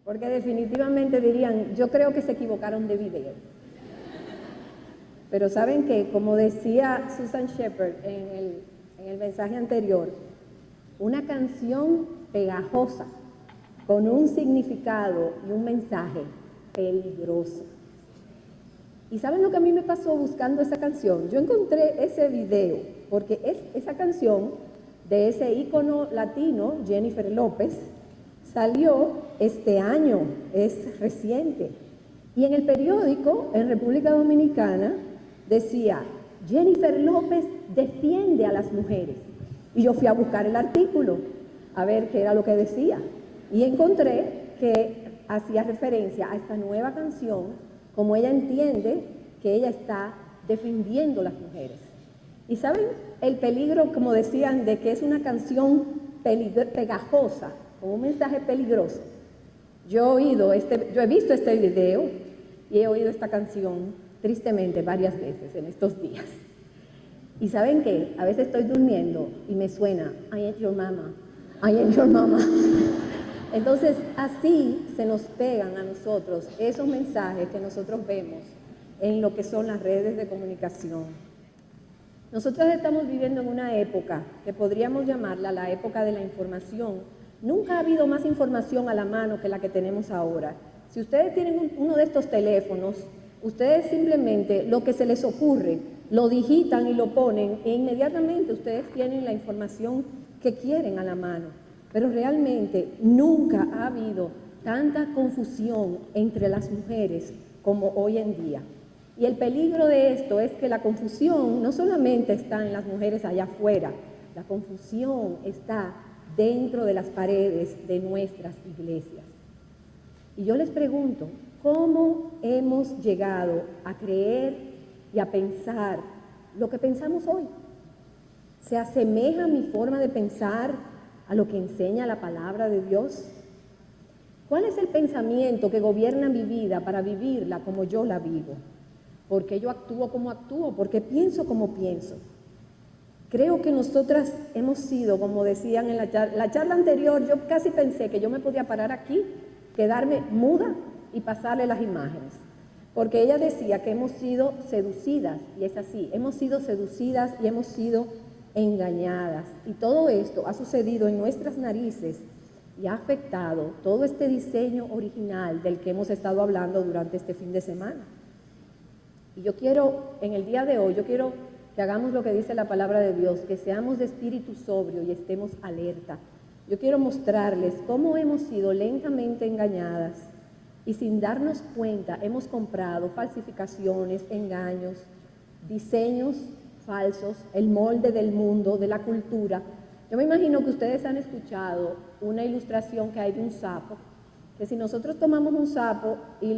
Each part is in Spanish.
porque definitivamente dirían, yo creo que se equivocaron de video. Pero saben que, como decía Susan Shepard en el mensaje anterior, una canción pegajosa con un significado y un mensaje peligroso. ¿Y saben lo que a mí me pasó buscando esa canción? Yo encontré ese video, porque esa canción de ese ícono latino, Jennifer López, salió este año, es reciente. Y en el periódico, en República Dominicana, decía, Jennifer López defiende a las mujeres. Y yo fui a buscar el artículo, a ver qué era lo que decía. Y encontré que hacía referencia a esta nueva canción, como ella entiende que ella está defendiendo a las mujeres. Y ¿saben el peligro, como decían, de que es una canción pegajosa, con un mensaje peligroso? Yo he visto este video y he oído esta canción, tristemente, varias veces en estos días. Y ¿saben qué? A veces estoy durmiendo y me suena, I ain't your mama, I ain't your mama. Entonces, así se nos pegan a nosotros esos mensajes que nosotros vemos en lo que son las redes de comunicación. Nosotros estamos viviendo en una época que podríamos llamarla la época de la información. Nunca ha habido más información a la mano que la que tenemos ahora. Si ustedes tienen uno de estos teléfonos, ustedes simplemente lo que se les ocurre, lo digitan y lo ponen e inmediatamente ustedes tienen la información que quieren a la mano. Pero realmente nunca ha habido tanta confusión entre las mujeres como hoy en día. Y el peligro de esto es que la confusión no solamente está en las mujeres allá afuera, la confusión está dentro de las paredes de nuestras iglesias. Y yo les pregunto, ¿cómo hemos llegado a creer y a pensar lo que pensamos hoy? ¿Se asemeja mi forma de pensar a lo que enseña la palabra de Dios? ¿Cuál es el pensamiento que gobierna mi vida para vivirla como yo la vivo? ¿Por qué yo actúo como actúo? ¿Por qué pienso como pienso? Creo que nosotras hemos sido, como decían en la charla anterior, yo casi pensé que yo me podía parar aquí, quedarme muda y pasarle las imágenes. Porque ella decía que hemos sido seducidas, y es así, hemos sido seducidas y hemos sido engañadas. Y todo esto ha sucedido en nuestras narices y ha afectado todo este diseño original del que hemos estado hablando durante este fin de semana. Y yo quiero, en el día de hoy, yo quiero que hagamos lo que dice la palabra de Dios, que seamos de espíritu sobrio y estemos alerta. Yo quiero mostrarles cómo hemos sido lentamente engañadas y sin darnos cuenta hemos comprado falsificaciones, engaños, diseños falsos, el molde del mundo, de la cultura. Yo me imagino que ustedes han escuchado una ilustración que hay de un sapo, que si nosotros tomamos un sapo y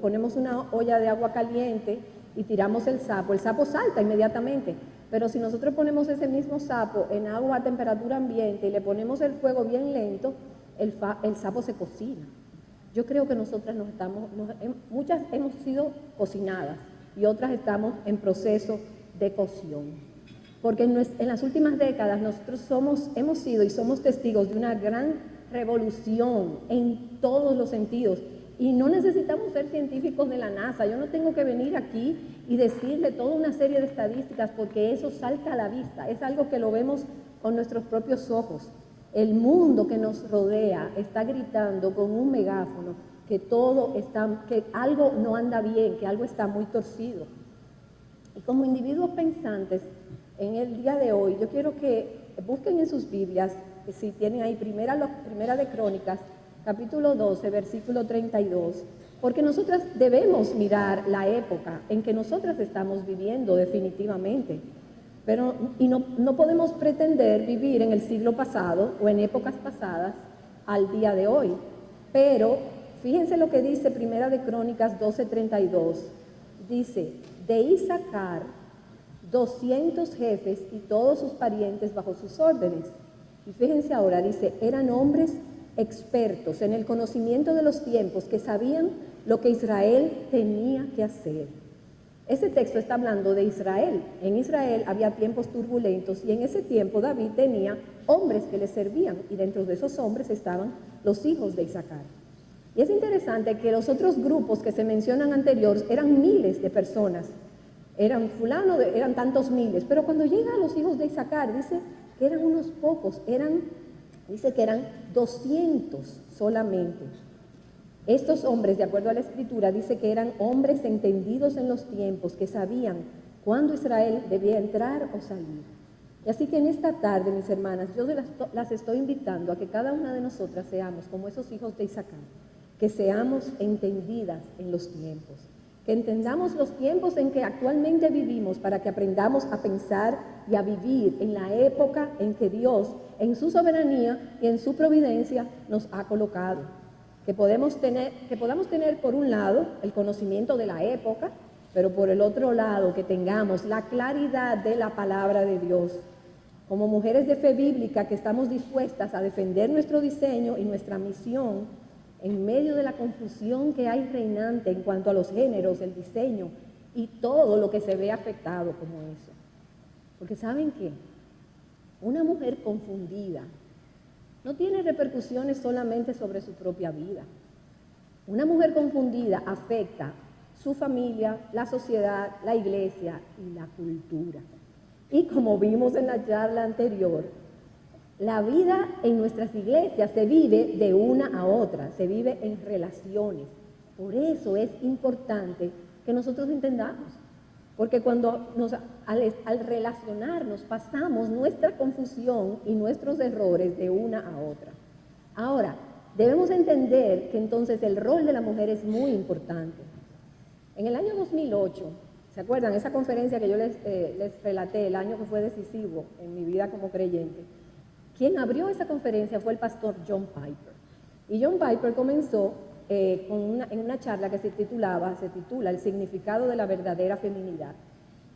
ponemos una olla de agua caliente y tiramos el sapo salta inmediatamente. Pero si nosotros ponemos ese mismo sapo en agua a temperatura ambiente y le ponemos el fuego bien lento, el sapo se cocina. Yo creo que nosotras muchas hemos sido cocinadas y otras estamos en proceso de cocción. Porque en las últimas décadas nosotros hemos sido y somos testigos de una gran revolución en todos los sentidos. Y no necesitamos ser científicos de la NASA. Yo no tengo que venir aquí y decirle toda una serie de estadísticas porque eso salta a la vista. Es algo que lo vemos con nuestros propios ojos. El mundo que nos rodea está gritando con un megáfono que que algo no anda bien, que algo está muy torcido. Y como individuos pensantes, en el día de hoy, yo quiero que busquen en sus Biblias, si tienen ahí primera de Crónicas, capítulo 12, versículo 32, porque nosotras debemos mirar la época en que nosotras estamos viviendo definitivamente. Y no podemos pretender vivir en el siglo pasado o en épocas pasadas al día de hoy. Pero fíjense lo que dice Primera de Crónicas 12:32. Dice, de Isaacar 200 jefes y todos sus parientes bajo sus órdenes. Y fíjense ahora, dice, eran hombres expertos en el conocimiento de los tiempos que sabían lo que Israel tenía que hacer. Ese texto está hablando de Israel. En Israel había tiempos turbulentos y en ese tiempo David tenía hombres que le servían y dentro de esos hombres estaban los hijos de Isaacar. Y es interesante que los otros grupos que se mencionan anteriores eran miles de personas, eran eran tantos miles, pero cuando llega a los hijos de Isaacar, dice que eran unos pocos, dice que eran 200 solamente. Estos hombres, de acuerdo a la Escritura, dice que eran hombres entendidos en los tiempos, que sabían cuándo Israel debía entrar o salir. Y así que en esta tarde, mis hermanas, yo las estoy invitando a que cada una de nosotras seamos como esos hijos de Isaacar, que seamos entendidas en los tiempos, que entendamos los tiempos en que actualmente vivimos para que aprendamos a pensar y a vivir en la época en que Dios, en su soberanía y en su providencia, nos ha colocado. Que podamos tener por un lado el conocimiento de la época, pero por el otro lado que tengamos la claridad de la palabra de Dios. Como mujeres de fe bíblica que estamos dispuestas a defender nuestro diseño y nuestra misión en medio de la confusión que hay reinante en cuanto a los géneros, el diseño y todo lo que se ve afectado como eso. Porque ¿saben qué? Una mujer confundida no tiene repercusiones solamente sobre su propia vida. Una mujer confundida afecta su familia, la sociedad, la iglesia y la cultura. Y como vimos en la charla anterior, la vida en nuestras iglesias se vive de una a otra, se vive en relaciones. Por eso es importante que nosotros entendamos, porque cuando al relacionarnos pasamos nuestra confusión y nuestros errores de una a otra. Ahora, debemos entender que entonces el rol de la mujer es muy importante. En el año 2008, ¿se acuerdan? Esa conferencia que yo les relaté, el año que fue decisivo en mi vida como creyente. Quien abrió esa conferencia fue el pastor John Piper. Y John Piper comenzó en una charla que se titula El significado de la verdadera feminidad.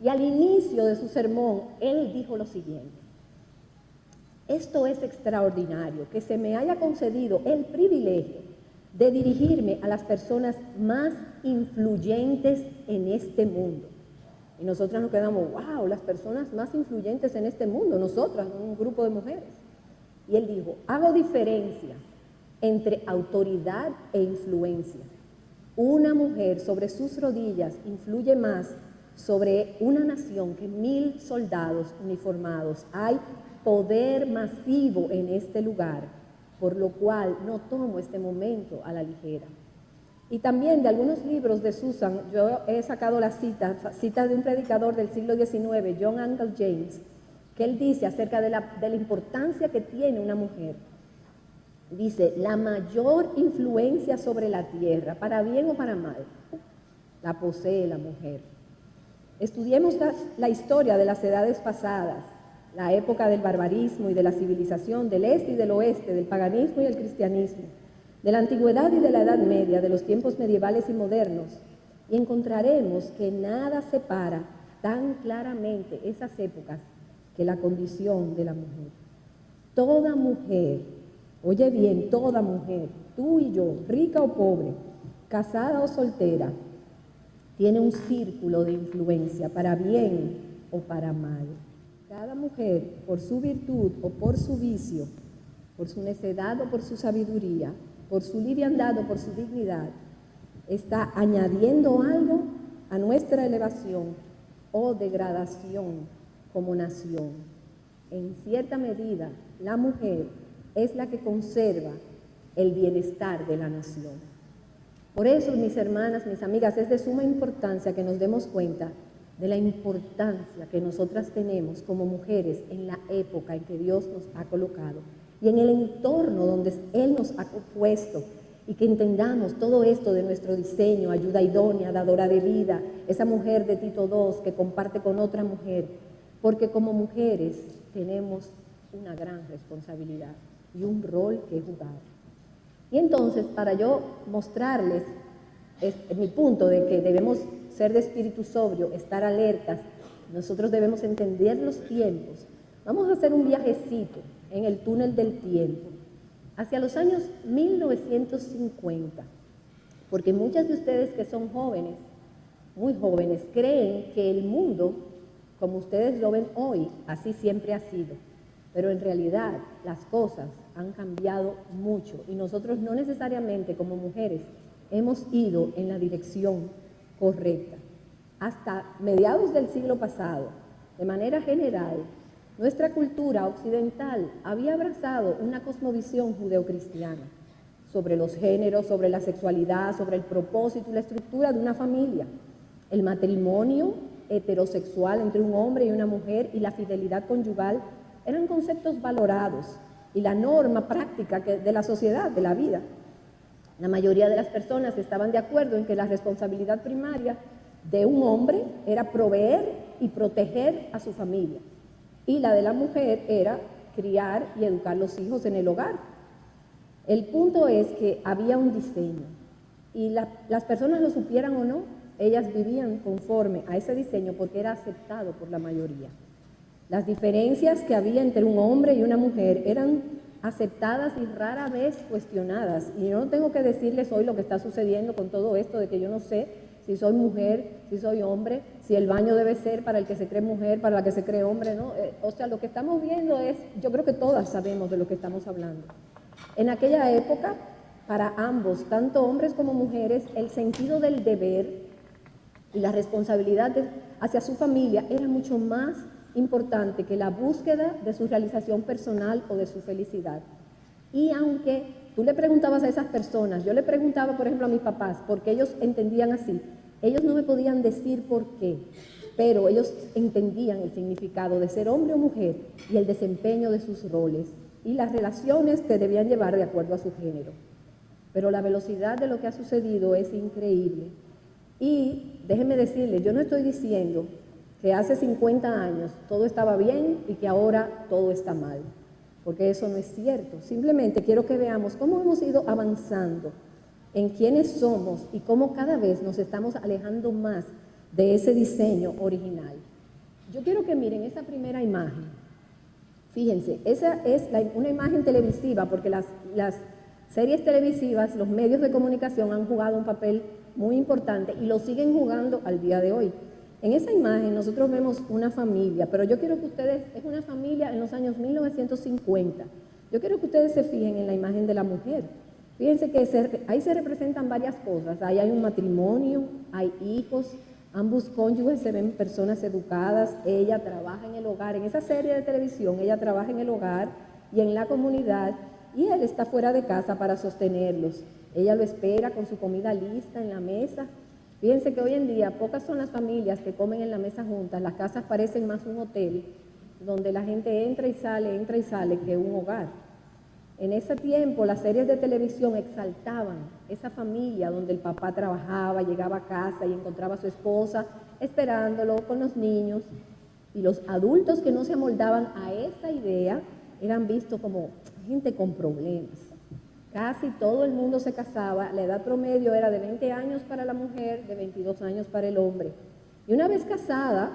Y al inicio de su sermón, él dijo lo siguiente: esto es extraordinario, que se me haya concedido el privilegio de dirigirme a las personas más influyentes en este mundo. Y nosotras nos quedamos, wow, las personas más influyentes en este mundo, nosotras, un grupo de mujeres. Y él dijo, hago diferencia entre autoridad e influencia. Una mujer sobre sus rodillas influye más sobre una nación que 1000 soldados uniformados. Hay poder masivo en este lugar, por lo cual no tomo este momento a la ligera. Y también de algunos libros de Susan, yo he sacado la cita de un predicador del siglo XIX, John Angell James, que él dice acerca de la importancia que tiene una mujer. Dice, la mayor influencia sobre la tierra, para bien o para mal, la posee la mujer. Estudiemos la historia de las edades pasadas, la época del barbarismo y de la civilización, del este y del oeste, del paganismo y el cristianismo, de la antigüedad y de la Edad Media, de los tiempos medievales y modernos, y encontraremos que nada separa tan claramente esas épocas que la condición de la mujer. Toda mujer, oye bien, toda mujer, tú y yo, rica o pobre, casada o soltera, tiene un círculo de influencia para bien o para mal. Cada mujer, por su virtud o por su vicio, por su necedad o por su sabiduría, por su liviandad o por su dignidad, está añadiendo algo a nuestra elevación o degradación como nación. En cierta medida, la mujer es la que conserva el bienestar de la nación. Por eso, mis hermanas, mis amigas, es de suma importancia que nos demos cuenta de la importancia que nosotras tenemos como mujeres en la época en que Dios nos ha colocado y en el entorno donde Él nos ha puesto, y que entendamos todo esto de nuestro diseño, ayuda idónea, dadora de vida, esa mujer de Tito II que comparte con otra mujer, porque como mujeres tenemos una gran responsabilidad y un rol que jugar. Y entonces, para yo mostrarles mi punto de que debemos ser de espíritu sobrio, estar alertas, nosotros debemos entender los tiempos. Vamos a hacer un viajecito en el túnel del tiempo hacia los años 1950, porque muchas de ustedes que son jóvenes, muy jóvenes, creen que el mundo, como ustedes lo ven hoy, así siempre ha sido. pero en realidad las cosas han cambiado mucho y nosotros no necesariamente como mujeres hemos ido en la dirección correcta. Hasta mediados del siglo pasado, de manera general, nuestra cultura occidental había abrazado una cosmovisión judeocristiana sobre los géneros, sobre la sexualidad, sobre el propósito y la estructura de una familia, el matrimonio heterosexual entre un hombre y una mujer y la fidelidad conyugal eran conceptos valorados y la norma práctica de la sociedad, de la vida. La mayoría de las personas estaban de acuerdo en que la responsabilidad primaria de un hombre era proveer y proteger a su familia y la de la mujer era criar y educar los hijos en el hogar. El punto es que había un diseño y las personas lo supieran o no, ellas vivían conforme a ese diseño porque era aceptado por la mayoría. Las diferencias que había entre un hombre y una mujer eran aceptadas y rara vez cuestionadas. Y yo no tengo que decirles hoy lo que está sucediendo con todo esto de que yo no sé si soy mujer, si soy hombre, si el baño debe ser para el que se cree mujer, para la que se cree hombre, ¿no? O sea, lo que estamos viendo es, yo creo que todas sabemos de lo que estamos hablando. En aquella época, para ambos, tanto hombres como mujeres, el sentido del deber y la responsabilidad hacia su familia era mucho más importante que la búsqueda de su realización personal o de su felicidad. Y aunque tú le preguntabas a esas personas, yo le preguntaba, por ejemplo, a mis papás, porque ellos entendían así, ellos no me podían decir por qué, pero ellos entendían el significado de ser hombre o mujer y el desempeño de sus roles y las relaciones que debían llevar de acuerdo a su género. Pero la velocidad de lo que ha sucedido es increíble. Y déjenme decirle, yo no estoy diciendo que hace 50 años todo estaba bien y que ahora todo está mal, porque eso no es cierto. Simplemente quiero que veamos cómo hemos ido avanzando en quiénes somos y cómo cada vez nos estamos alejando más de ese diseño original. Yo quiero que miren esa primera imagen. Fíjense, esa es una imagen televisiva, porque las series televisivas, los medios de comunicación han jugado un papel muy importante y lo siguen jugando al día de hoy. En esa imagen nosotros vemos una familia, pero yo quiero que ustedes, es una familia en los años 1950. Yo quiero que ustedes se fijen en la imagen de la mujer. Fíjense que ahí se representan varias cosas. Ahí hay un matrimonio, hay hijos, ambos cónyuges se ven personas educadas, ella trabaja en el hogar. En esa serie de televisión ella trabaja en el hogar y en la comunidad y él está fuera de casa para sostenerlos. Ella lo espera con su comida lista en la mesa. Fíjense que hoy en día pocas son las familias que comen en la mesa juntas, las casas parecen más un hotel donde la gente entra y sale que un hogar. En ese tiempo las series de televisión exaltaban esa familia donde el papá trabajaba, llegaba a casa y encontraba a su esposa esperándolo con los niños y los adultos que no se amoldaban a esa idea eran vistos como gente con problemas. Casi todo el mundo se casaba, la edad promedio era de 20 años para la mujer, de 22 años para el hombre. Y una vez casada,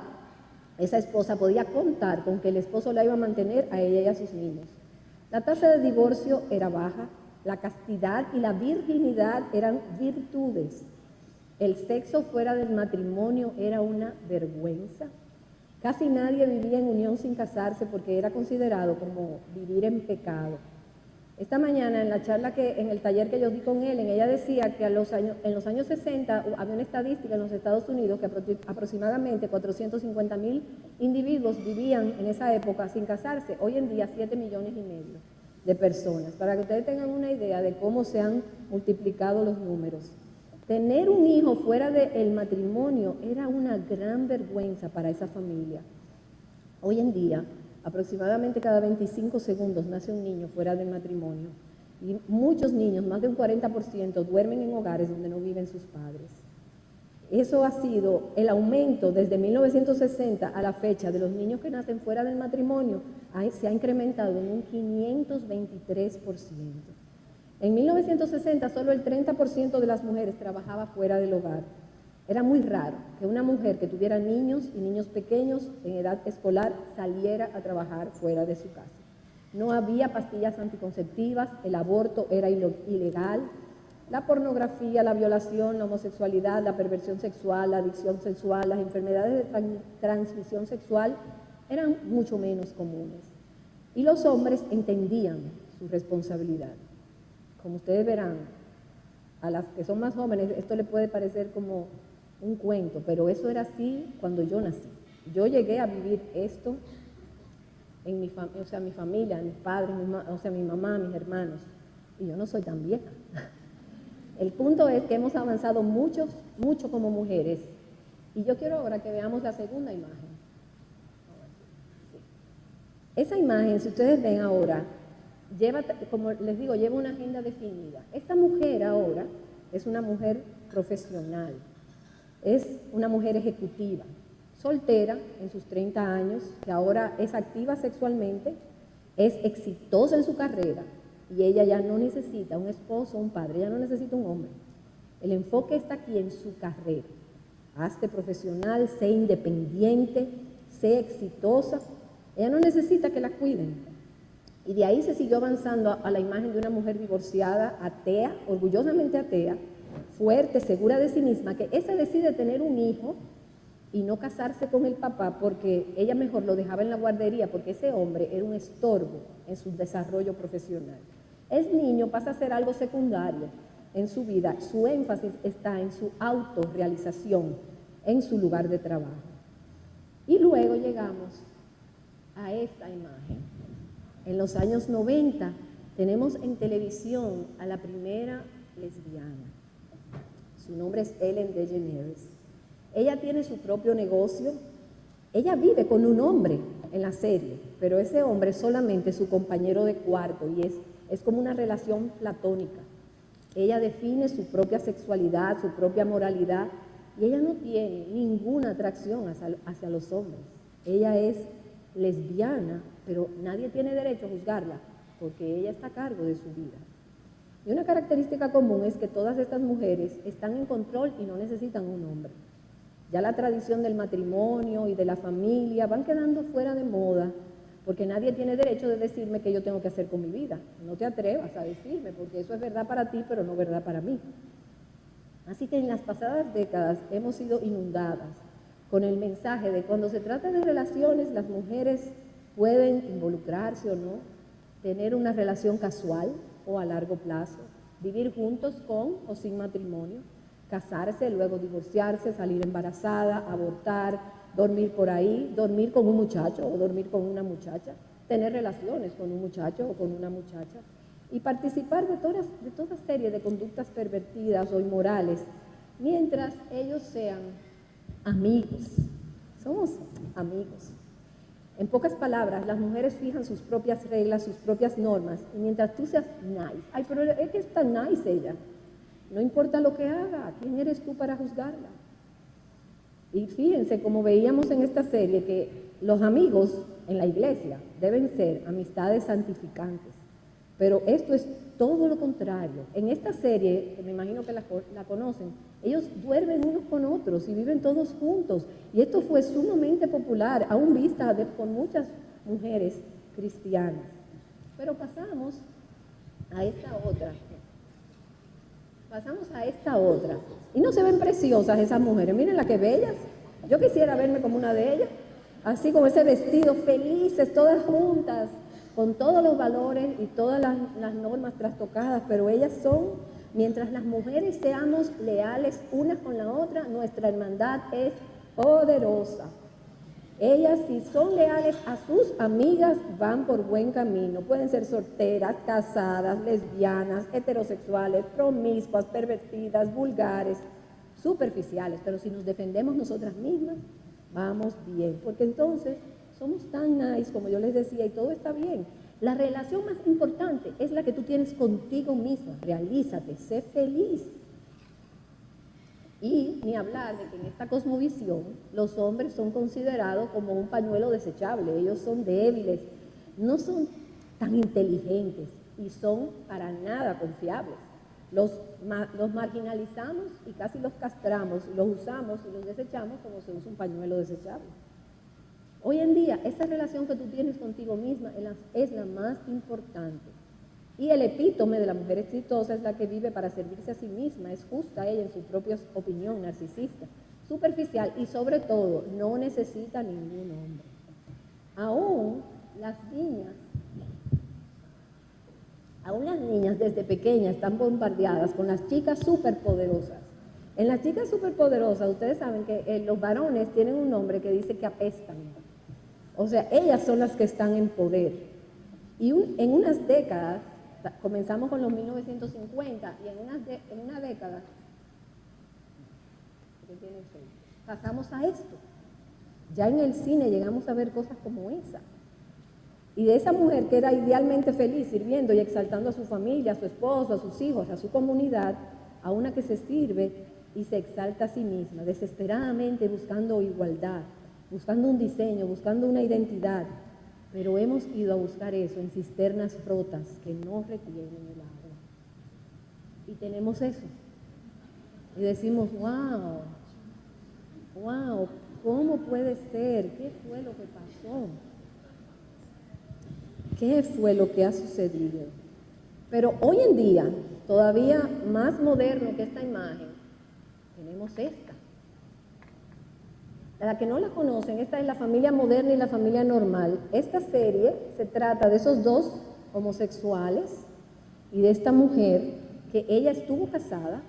esa esposa podía contar con que el esposo la iba a mantener a ella y a sus niños. La tasa de divorcio era baja, la castidad y la virginidad eran virtudes. El sexo fuera del matrimonio era una vergüenza. Casi nadie vivía en unión sin casarse porque era considerado como vivir en pecado. Esta mañana en la charla en el taller que yo di con Ellen, ella decía que en los años 60 había una estadística en los Estados Unidos que aproximadamente 450,000 individuos vivían en esa época sin casarse. Hoy en día 7,5 millones de personas. Para que ustedes tengan una idea de cómo se han multiplicado los números. Tener un hijo fuera del matrimonio era una gran vergüenza para esa familia. Hoy en día, aproximadamente cada 25 segundos nace un niño fuera del matrimonio y muchos niños, más de un 40%, duermen en hogares donde no viven sus padres. Eso ha sido el aumento desde 1960 a la fecha de los niños que nacen fuera del matrimonio, se ha incrementado en un 523%. En 1960 solo el 30% de las mujeres trabajaba fuera del hogar. Era muy raro que una mujer que tuviera niños y niños pequeños en edad escolar saliera a trabajar fuera de su casa. No había pastillas anticonceptivas, el aborto era ilegal, la pornografía, la violación, la homosexualidad, la perversión sexual, la adicción sexual, las enfermedades de transmisión sexual eran mucho menos comunes. Y los hombres entendían su responsabilidad. Como ustedes verán, a las que son más jóvenes esto le puede parecer como un cuento, pero eso era así cuando yo nací. Yo llegué a vivir esto en mi familia, mis padres, mi mamá, mis hermanos, y yo no soy tan vieja. El punto es que hemos avanzado mucho como mujeres, y yo quiero ahora que veamos la segunda imagen. Esa imagen, si ustedes ven ahora, lleva, como les digo, lleva una agenda definida. Esta mujer ahora es una mujer profesional, es una mujer ejecutiva, soltera en sus 30 años, que ahora es activa sexualmente, es exitosa en su carrera y ella ya no necesita un esposo, un padre, ella no necesita un hombre. El enfoque está aquí en su carrera. Hazte profesional, sé independiente, sé exitosa. Ella no necesita que la cuiden. Y de ahí se siguió avanzando a la imagen de una mujer divorciada, atea, orgullosamente atea, fuerte, segura de sí misma, que esa decide tener un hijo y no casarse con el papá porque ella mejor lo dejaba en la guardería porque ese hombre era un estorbo en su desarrollo profesional. El niño pasa a ser algo secundario en su vida, su énfasis está en su autorrealización, en su lugar de trabajo. Y luego llegamos a esta imagen. En los años 90 tenemos en televisión a la primera lesbiana. Su nombre es Ellen DeGeneres. Ella tiene su propio negocio. Ella vive con un hombre en la serie, pero ese hombre es solamente su compañero de cuarto y es como una relación platónica. Ella define su propia sexualidad, su propia moralidad, y ella no tiene ninguna atracción hacia los hombres. Ella es lesbiana, pero nadie tiene derecho a juzgarla, porque ella está a cargo de su vida. Y una característica común es que todas estas mujeres están en control y no necesitan un hombre. Ya la tradición del matrimonio y de la familia van quedando fuera de moda, porque nadie tiene derecho de decirme qué yo tengo que hacer con mi vida. No te atrevas a decirme, porque eso es verdad para ti, pero no verdad para mí. Así que en las pasadas décadas hemos sido inundadas con el mensaje de cuando se trata de relaciones, las mujeres pueden involucrarse o no, tener una relación casual o a largo plazo, vivir juntos con o sin matrimonio, casarse, luego divorciarse, salir embarazada, abortar, dormir por ahí, dormir con un muchacho o dormir con una muchacha, tener relaciones con un muchacho o con una muchacha y participar de toda serie de conductas pervertidas o inmorales mientras ellos sean amigos. Somos amigos. En pocas palabras, las mujeres fijan sus propias reglas, sus propias normas, y mientras tú seas nice, ay, pero es que está nice ella, no importa lo que haga, ¿quién eres tú para juzgarla? Y fíjense, como veíamos en esta serie, que los amigos en la iglesia deben ser amistades santificantes, pero esto es todo lo contrario. En esta serie, que me imagino que la conocen, ellos duermen unos con otros y viven todos juntos. Y esto fue sumamente popular, aún vista por muchas mujeres cristianas. Pero pasamos a esta otra. Y no se ven preciosas esas mujeres. Miren las que bellas. Yo quisiera verme como una de ellas. Así como ese vestido, felices, todas juntas, con todos los valores y todas las normas trastocadas, pero ellas son, mientras las mujeres seamos leales unas con la otra, nuestra hermandad es poderosa. Ellas, si son leales a sus amigas, van por buen camino. Pueden ser solteras, casadas, lesbianas, heterosexuales, promiscuas, pervertidas, vulgares, superficiales, pero si nos defendemos nosotras mismas, vamos bien, porque entonces somos tan nice, como yo les decía, y todo está bien. La relación más importante es la que tú tienes contigo misma. Realízate, sé feliz. Y ni hablar de que en esta cosmovisión los hombres son considerados como un pañuelo desechable. Ellos son débiles, no son tan inteligentes y son para nada confiables. Los marginalizamos y casi los castramos, los usamos y los desechamos como se usa un pañuelo desechable. Hoy en día, esa relación que tú tienes contigo misma es la más importante. Y el epítome de la mujer exitosa es la que vive para servirse a sí misma, es justa ella en su propia opinión, narcisista, superficial y sobre todo no necesita ningún hombre. Aún las niñas A unas niñas desde pequeñas están bombardeadas con las chicas superpoderosas. En las chicas superpoderosas, ustedes saben que los varones tienen un nombre que dice que apestan. O sea, ellas son las que están en poder. Y en unas décadas, comenzamos con los 1950, y en una década, pasamos a esto. Ya en el cine llegamos a ver cosas como esa. Y de esa mujer que era idealmente feliz sirviendo y exaltando a su familia, a su esposo, a sus hijos, a su comunidad, a una que se sirve y se exalta a sí misma, desesperadamente buscando igualdad, buscando un diseño, buscando una identidad. Pero hemos ido a buscar eso en cisternas rotas que no retienen el agua. Y tenemos eso. Y decimos, wow, ¿cómo puede ser? ¿Qué fue lo que pasó? ¿Qué fue lo que ha sucedido? Pero hoy en día, todavía más moderno que esta imagen, tenemos esta. Para que no la conocen, esta es La familia moderna y la familia normal. Esta serie se trata de esos dos homosexuales y de esta mujer que ella estuvo casada,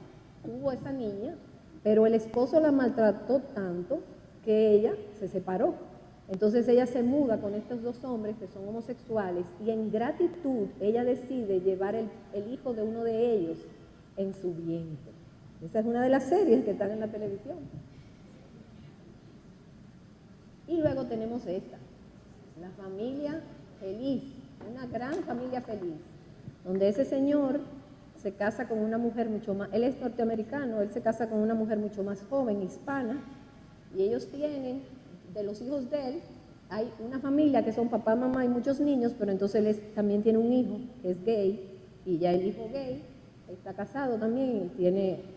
tuvo esa niña, pero el esposo la maltrató tanto que ella se separó. Entonces ella se muda con estos dos hombres que son homosexuales y en gratitud ella decide llevar el hijo de uno de ellos en su vientre. Esa es una de las series que están en la televisión. Y luego tenemos esta, la familia feliz, una gran familia feliz, donde ese señor se casa con una mujer mucho más, él es norteamericano, él se casa con una mujer mucho más joven, hispana, y ellos tienen, de los hijos de él, hay una familia que son papá, mamá y muchos niños, pero entonces él también tiene un hijo que es gay, y ya el hijo gay está casado también,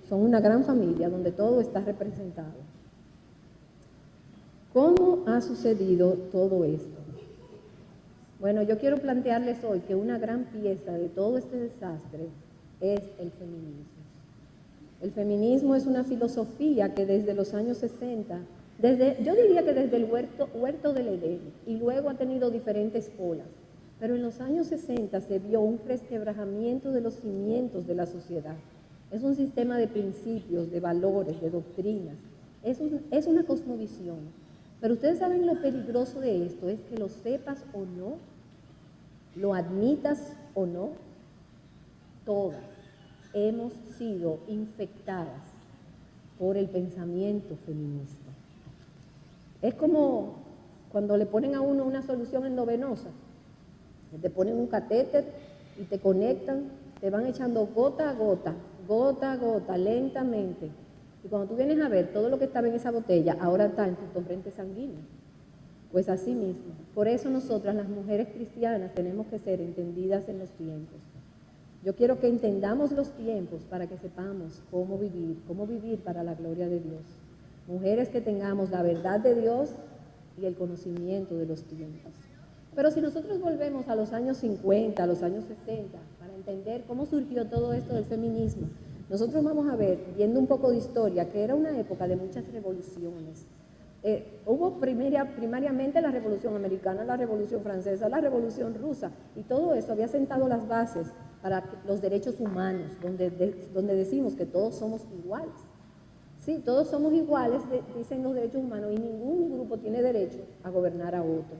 son una gran familia donde todo está representado. ¿Cómo ha sucedido todo esto? Bueno, yo quiero plantearles hoy que una gran pieza de todo este desastre es el feminismo. El feminismo es una filosofía que desde los años 60, yo diría que desde el huerto del Edén, y luego ha tenido diferentes olas, pero en los años 60 se vio un resquebrajamiento de los cimientos de la sociedad. Es un sistema de principios, de valores, de doctrinas, es una cosmovisión. Pero ustedes saben lo peligroso de esto, es que lo sepas o no, lo admitas o no, todas hemos sido infectadas por el pensamiento feminista. Es como cuando le ponen a uno una solución endovenosa, te ponen un catéter y te conectan, te van echando gota a gota, lentamente. Y cuando tú vienes a ver, todo lo que estaba en esa botella ahora está en tu torrente sanguíneo. Pues así mismo. Por eso nosotras, las mujeres cristianas, tenemos que ser entendidas en los tiempos. Yo quiero que entendamos los tiempos para que sepamos cómo vivir para la gloria de Dios. Mujeres que tengamos la verdad de Dios y el conocimiento de los tiempos. Pero si nosotros volvemos a los años 50, a los años 60, para entender cómo surgió todo esto del feminismo, nosotros vamos a ver, viendo un poco de historia, que era una época de muchas revoluciones. Hubo primariamente la Revolución Americana, la Revolución Francesa, la Revolución Rusa, y todo eso había sentado las bases para los derechos humanos, donde decimos que todos somos iguales. Sí, todos somos iguales, dicen los derechos humanos, y ningún grupo tiene derecho a gobernar a otro.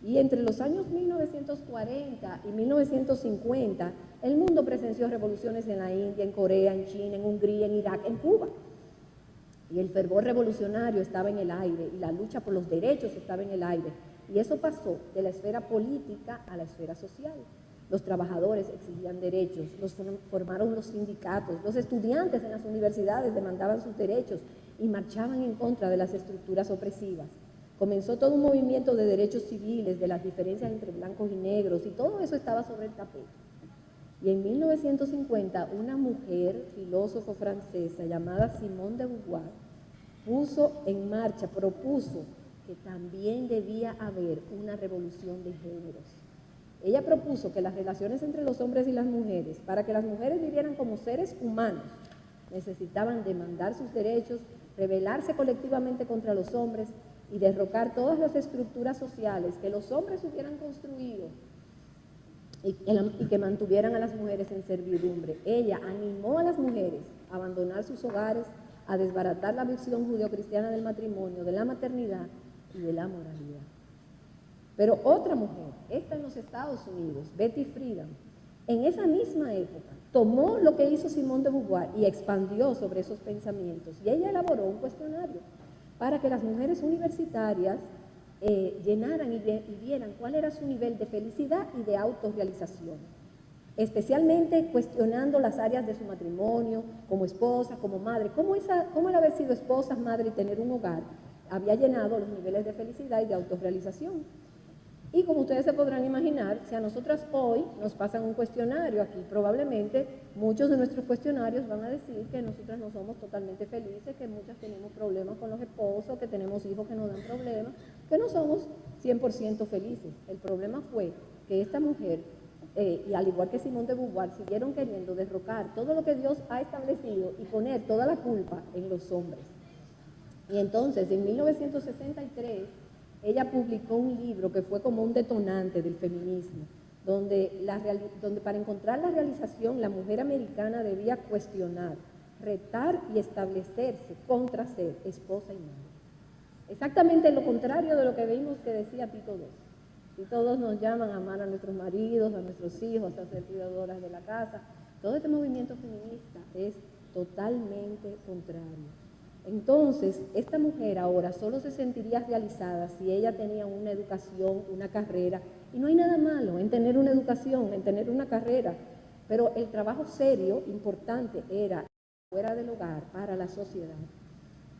Y entre los años 1940 y 1950, el mundo presenció revoluciones en la India, en Corea, en China, en Hungría, en Irak, en Cuba. Y el fervor revolucionario estaba en el aire, y la lucha por los derechos estaba en el aire. Y eso pasó de la esfera política a la esfera social. Los trabajadores exigían derechos, formaron los sindicatos, los estudiantes en las universidades demandaban sus derechos y marchaban en contra de las estructuras opresivas. Comenzó todo un movimiento de derechos civiles, de las diferencias entre blancos y negros, y todo eso estaba sobre el tapete. Y en 1950, una mujer filósofa francesa llamada Simone de Beauvoir propuso que también debía haber una revolución de géneros. Ella propuso que las relaciones entre los hombres y las mujeres, para que las mujeres vivieran como seres humanos, necesitaban demandar sus derechos, rebelarse colectivamente contra los hombres y derrocar todas las estructuras sociales que los hombres hubieran construido y que mantuvieran a las mujeres en servidumbre. Ella animó a las mujeres a abandonar sus hogares, a desbaratar la visión judeocristiana del matrimonio, de la maternidad y de la moralidad. Pero otra mujer, esta en los Estados Unidos, Betty Friedan, en esa misma época tomó lo que hizo Simone de Beauvoir y expandió sobre esos pensamientos. Y ella elaboró un cuestionario para que las mujeres universitarias llenaran y vieran cuál era su nivel de felicidad y de autorrealización, especialmente cuestionando las áreas de su matrimonio, como esposa, como madre, cómo el haber sido esposa, madre y tener un hogar había llenado los niveles de felicidad y de autorrealización. Y como ustedes se podrán imaginar, si a nosotras hoy nos pasan un cuestionario aquí, probablemente muchos de nuestros cuestionarios van a decir que nosotras no somos totalmente felices, que muchas tenemos problemas con los esposos, que tenemos hijos que nos dan problemas, que no somos 100% felices. El problema fue que esta mujer, y al igual que Simone de Beauvoir, siguieron queriendo derrocar todo lo que Dios ha establecido y poner toda la culpa en los hombres. Y entonces, en 1963, ella publicó un libro que fue como un detonante del feminismo, donde para encontrar la realización la mujer americana debía cuestionar, retar y establecerse contra ser esposa y madre. Exactamente lo contrario de lo que vimos que decía Tito II. Tito II nos llaman a amar a nuestros maridos, a nuestros hijos, a ser cuidadoras de la casa. Todo este movimiento feminista es totalmente contrario. Entonces, esta mujer ahora solo se sentiría realizada si ella tenía una educación, una carrera, y no hay nada malo en tener una educación, en tener una carrera, pero el trabajo serio, importante, era fuera del hogar, para la sociedad.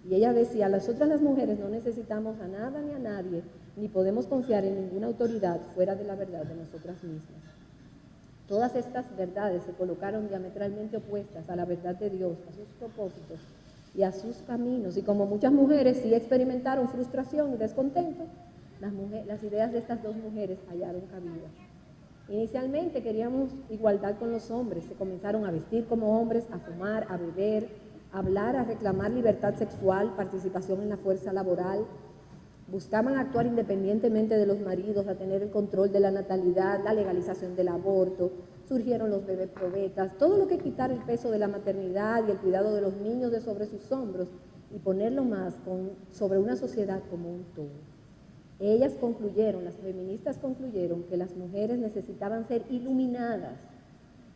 Y ella decía, nosotras las mujeres no necesitamos a nada ni a nadie, ni podemos confiar en ninguna autoridad fuera de la verdad de nosotras mismas. Todas estas verdades se colocaron diametralmente opuestas a la verdad de Dios, a sus propósitos y a sus caminos, y como muchas mujeres sí experimentaron frustración y descontento, las ideas de estas dos mujeres hallaron cabida. Inicialmente queríamos igualdad con los hombres, se comenzaron a vestir como hombres, a fumar, a beber, a hablar, a reclamar libertad sexual, participación en la fuerza laboral, buscaban actuar independientemente de los maridos, a tener el control de la natalidad, la legalización del aborto, surgieron los bebés probetas, todo lo que quitara el peso de la maternidad y el cuidado de los niños de sobre sus hombros y ponerlo más sobre una sociedad como un todo. Ellas concluyeron, las feministas concluyeron que las mujeres necesitaban ser iluminadas.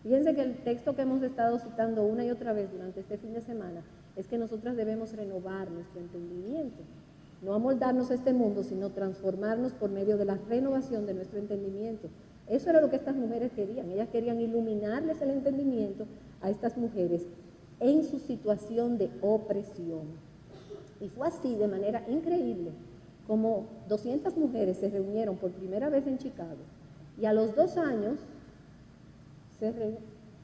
Fíjense que el texto que hemos estado citando una y otra vez durante este fin de semana es que nosotras debemos renovar nuestro entendimiento. No amoldarnos a este mundo, sino transformarnos por medio de la renovación de nuestro entendimiento. Eso era lo que estas mujeres querían. Ellas querían iluminarles el entendimiento a estas mujeres en su situación de opresión. Y fue así, de manera increíble, como 200 mujeres se reunieron por primera vez en Chicago. Y a los 2 años,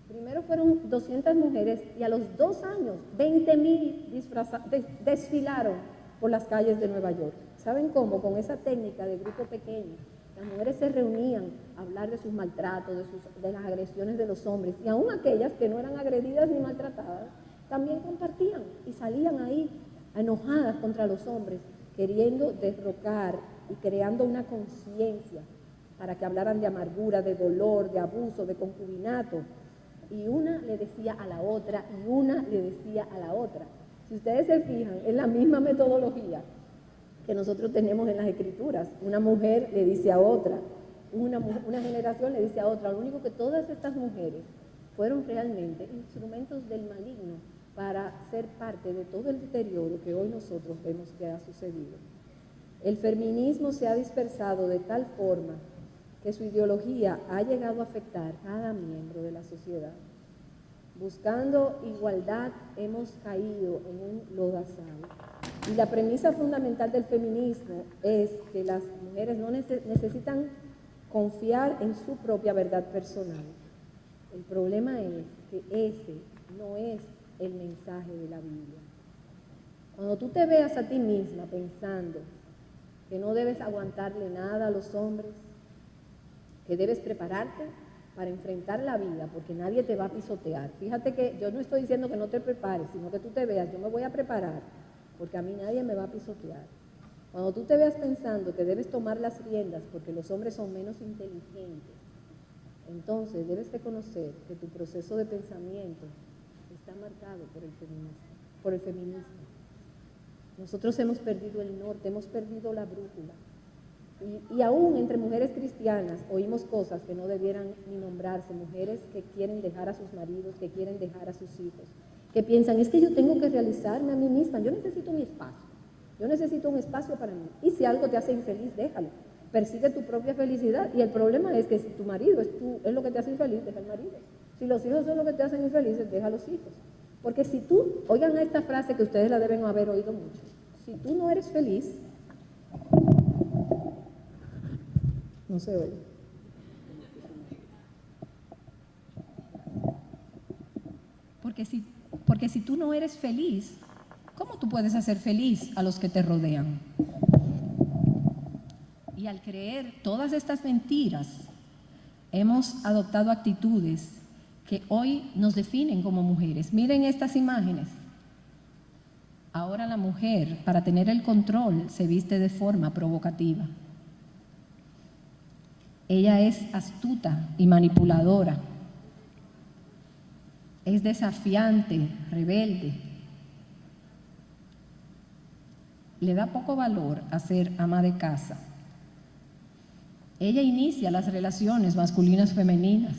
primero fueron 200 mujeres, y a los 2 años, 20,000 desfilaron por las calles de Nueva York. ¿Saben cómo? Con esa técnica de grupo pequeño. Las mujeres se reunían a hablar de sus maltratos, de las agresiones de los hombres, y aún aquellas que no eran agredidas ni maltratadas, también compartían y salían ahí enojadas contra los hombres, queriendo derrocar y creando una conciencia para que hablaran de amargura, de dolor, de abuso, de concubinato. Y una le decía a la otra, y una le decía a la otra. Si ustedes se fijan, es la misma metodología que nosotros tenemos en las escrituras. Una mujer le dice a otra, una generación le dice a otra. Lo único que todas estas mujeres fueron realmente instrumentos del maligno para ser parte de todo el deterioro que hoy nosotros vemos que ha sucedido. El feminismo se ha dispersado de tal forma que su ideología ha llegado a afectar a cada miembro de la sociedad. Buscando igualdad hemos caído en un lodazal. Y la premisa fundamental del feminismo es que las mujeres no necesitan confiar en su propia verdad personal. El problema es que ese no es el mensaje de la Biblia. Cuando tú te veas a ti misma pensando que no debes aguantarle nada a los hombres, que debes prepararte para enfrentar la vida, porque nadie te va a pisotear. Fíjate que yo no estoy diciendo que no te prepares, sino que tú te veas, yo me voy a preparar, porque a mí nadie me va a pisotear. Cuando tú te veas pensando que debes tomar las riendas porque los hombres son menos inteligentes, entonces debes reconocer que tu proceso de pensamiento está marcado por el feminismo. Nosotros hemos perdido el norte, hemos perdido la brújula. Y aún entre mujeres cristianas oímos cosas que no debieran ni nombrarse, mujeres que quieren dejar a sus maridos, que quieren dejar a sus hijos, que piensan, es que yo tengo que realizarme a mí misma, yo necesito mi espacio, yo necesito un espacio para mí. Y si algo te hace infeliz, déjalo, persigue tu propia felicidad. Y el problema es que si tu marido es lo que te hace infeliz, deja al marido. Si los hijos son lo que te hacen infelices, deja a los hijos. Porque si tú, oigan esta frase que ustedes la deben haber oído mucho, si tú no eres feliz, no se oye. Porque si tú no eres feliz, ¿cómo tú puedes hacer feliz a los que te rodean? Y al creer todas estas mentiras, hemos adoptado actitudes que hoy nos definen como mujeres. Miren estas imágenes. Ahora la mujer, para tener el control, se viste de forma provocativa. Ella es astuta y manipuladora. Es desafiante, rebelde. Le da poco valor a ser ama de casa. Ella inicia las relaciones masculinas-femeninas.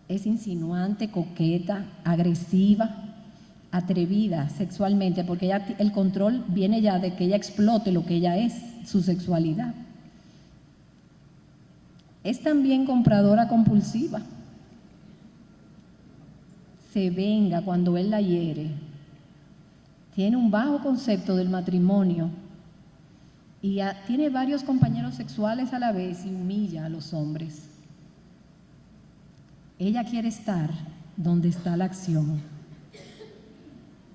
Es insinuante, coqueta, agresiva, atrevida sexualmente, porque el control viene ya de que ella explote lo que ella es, su sexualidad. Es también compradora compulsiva. Se venga cuando él la hiere. Tiene un bajo concepto del matrimonio y tiene varios compañeros sexuales a la vez y humilla a los hombres. Ella quiere estar donde está la acción.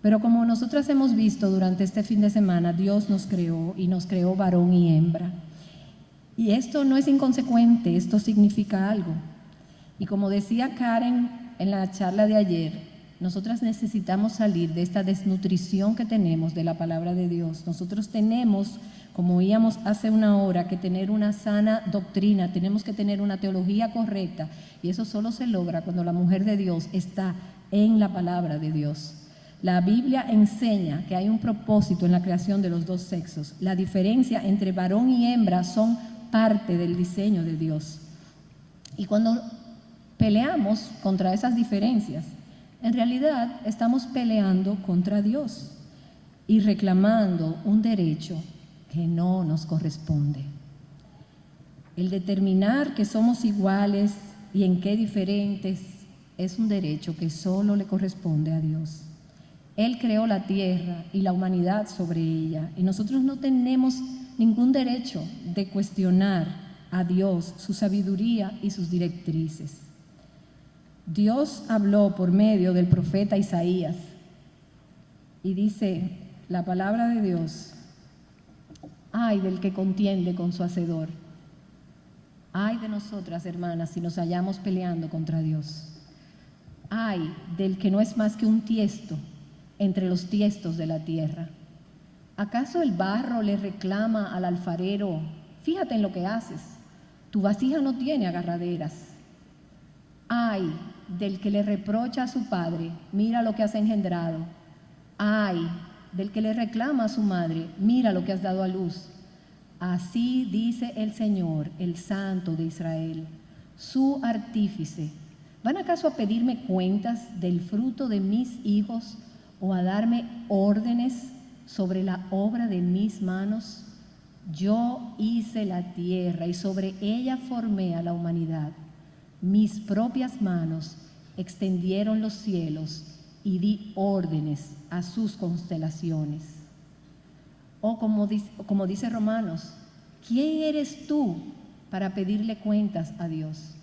Pero como nosotras hemos visto durante este fin de semana, Dios nos creó y nos creó varón y hembra. Y esto no es inconsecuente, esto significa algo. Y como decía Karen en la charla de ayer, nosotras necesitamos salir de esta desnutrición que tenemos de la palabra de Dios. Nosotros tenemos, como oíamos hace una hora, que tener una sana doctrina, tenemos que tener una teología correcta, y eso solo se logra cuando la mujer de Dios está en la palabra de Dios. La Biblia enseña que hay un propósito en la creación de los dos sexos. La diferencia entre varón y hembra son parte del diseño de Dios. Y cuando peleamos contra esas diferencias, en realidad estamos peleando contra Dios y reclamando un derecho que no nos corresponde. El determinar que somos iguales y en qué diferentes es un derecho que solo le corresponde a Dios. Él creó la tierra y la humanidad sobre ella, y nosotros no tenemos ningún derecho de cuestionar a Dios, su sabiduría y sus directrices. Dios habló por medio del profeta Isaías y dice la palabra de Dios: ay del que contiende con su hacedor, ay de nosotras, hermanas, si nos hallamos peleando contra Dios, ay del que no es más que un tiesto entre los tiestos de la tierra. ¿Acaso el barro le reclama al alfarero: fíjate en lo que haces, tu vasija no tiene agarraderas? Ay del que le reprocha a su padre: mira lo que has engendrado. Ay del que le reclama a su madre: mira lo que has dado a luz. Así dice el Señor, el Santo de Israel, su artífice. ¿Van acaso a pedirme cuentas del fruto de mis hijos o a darme órdenes sobre la obra de mis manos? Yo hice la tierra y sobre ella formé a la humanidad. Mis propias manos extendieron los cielos y di órdenes a sus constelaciones. O como dice Romanos, ¿quién eres tú para pedirle cuentas a Dios?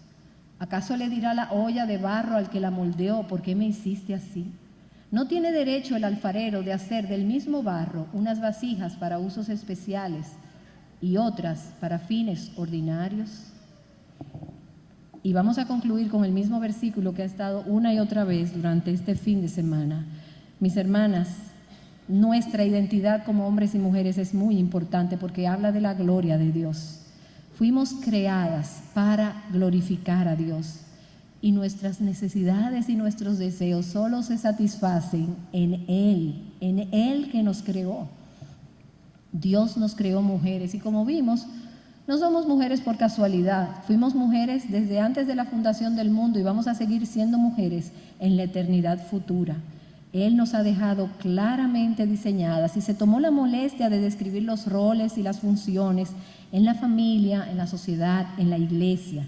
¿Acaso le dirá la olla de barro al que la moldeó: ¿por qué me hiciste así? ¿No tiene derecho el alfarero de hacer del mismo barro unas vasijas para usos especiales y otras para fines ordinarios? Y vamos a concluir con el mismo versículo que ha estado una y otra vez durante este fin de semana. Mis hermanas, nuestra identidad como hombres y mujeres es muy importante porque habla de la gloria de Dios. Fuimos creadas para glorificar a Dios. Y nuestras necesidades y nuestros deseos solo se satisfacen en Él que nos creó. Dios nos creó mujeres y como vimos, no somos mujeres por casualidad, fuimos mujeres desde antes de la fundación del mundo y vamos a seguir siendo mujeres en la eternidad futura. Él nos ha dejado claramente diseñadas y se tomó la molestia de describir los roles y las funciones en la familia, en la sociedad, en la iglesia.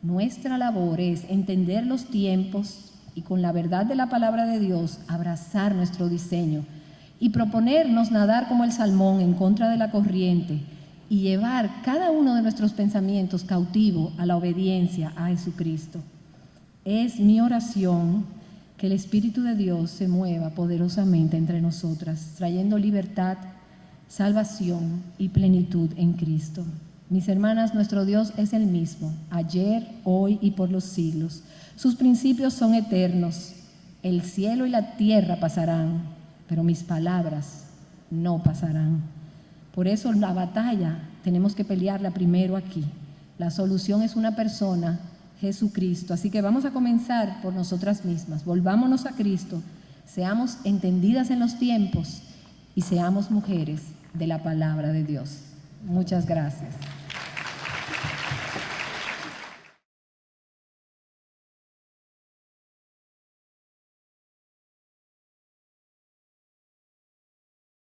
Nuestra labor es entender los tiempos y con la verdad de la palabra de Dios abrazar nuestro diseño y proponernos nadar como el salmón en contra de la corriente y llevar cada uno de nuestros pensamientos cautivo a la obediencia a Jesucristo. Es mi oración que el Espíritu de Dios se mueva poderosamente entre nosotras, trayendo libertad, salvación y plenitud en Cristo. Mis hermanas, nuestro Dios es el mismo, ayer, hoy y por los siglos. Sus principios son eternos. El cielo y la tierra pasarán, pero mis palabras no pasarán. Por eso la batalla tenemos que pelearla primero aquí. La solución es una persona, Jesucristo. Así que vamos a comenzar por nosotras mismas. Volvámonos a Cristo, seamos entendidas en los tiempos y seamos mujeres de la palabra de Dios. Muchas gracias.